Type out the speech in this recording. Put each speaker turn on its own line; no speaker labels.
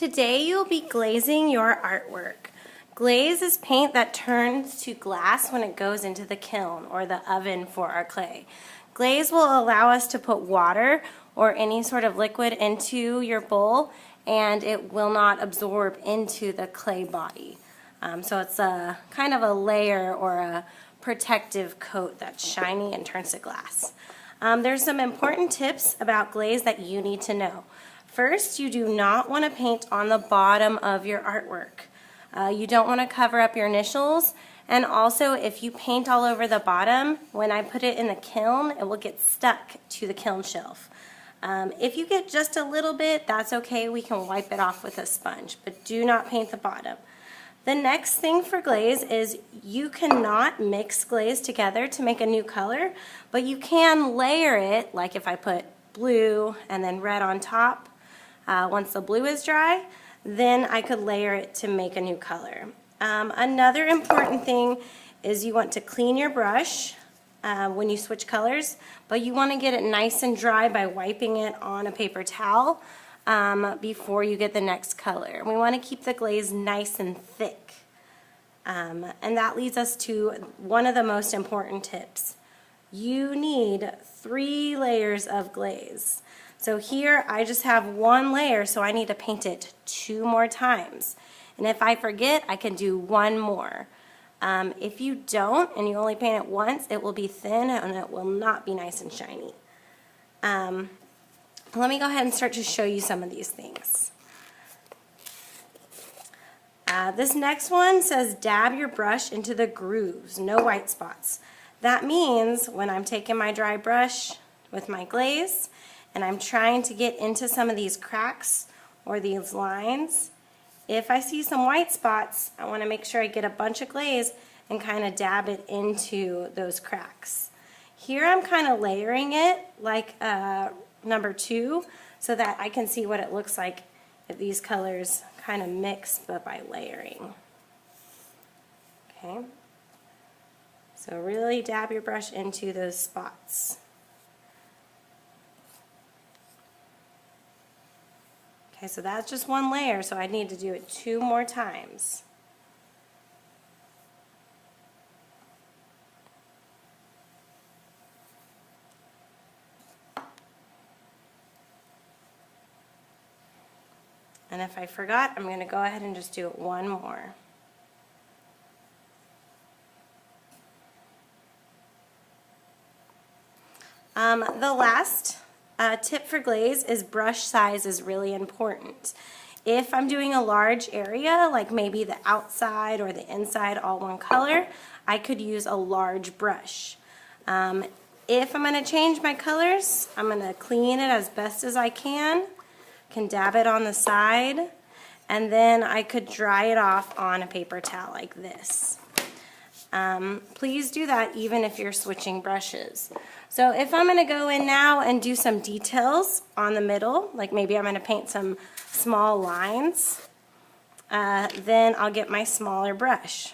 Today you'll be glazing your artwork. Glaze is paint that turns to glass when it goes into the kiln or the oven for our clay. Glaze will allow us to put water or any sort of liquid into your bowl and it will not absorb into the clay body. So it's a kind of a layer or a protective coat that's shiny and turns to glass. There's some important tips about glaze that you need to know. First, you do not want to paint on the bottom of your artwork. You don't want to cover up your initials, and also if you paint all over the bottom, when I put it in the kiln, it will get stuck to the kiln shelf. If you get just a little bit, that's okay, we can wipe it off with a sponge, but do not paint the bottom. The next thing for glaze is you cannot mix glaze together to make a new color, but you can layer it, like if I put blue and then red on top. Once the blue is dry, then I could layer it to make a new color. Another important thing is you want to clean your brush when you switch colors, but you want to get it nice and dry by wiping it on a paper towel before you get the next color. We want to keep the glaze nice and thick. And that leads us to one of the most important tips. You need 3 layers of glaze. So here I just have 1 layer, so I need to paint it 2 more times. And if I forget, I can do 1 more. If you don't and you only paint it once, it will be thin and it will not be nice and shiny. Let me go ahead and start to show you some of these things. This next one says dab your brush into the grooves, no white spots. That means when I'm taking my dry brush with my glaze and I'm trying to get into some of these cracks or these lines, if I see some white spots, I want to make sure I get a bunch of glaze and kind of dab it into those cracks. Here I'm kind of layering it like number 2 so that I can see what it looks like if these colors kind of mix but by layering. Okay, so really dab your brush into those spots. Okay, so that's just 1 layer, so I need to do it 2 more times. And if I forgot, I'm going to go ahead and just do it 1 more. The last tip for glaze is brush size is really important. If I'm doing a large area, like maybe the outside or the inside all one color, I could use a large brush. If I'm going to change my colors, I'm going to clean it as best as I can dab it on the side, and then I could dry it off on a paper towel like this. Please do that even if you're switching brushes. So if I'm going to go in now and do some details on the middle, like maybe I'm going to paint some small lines, then I'll get my smaller brush.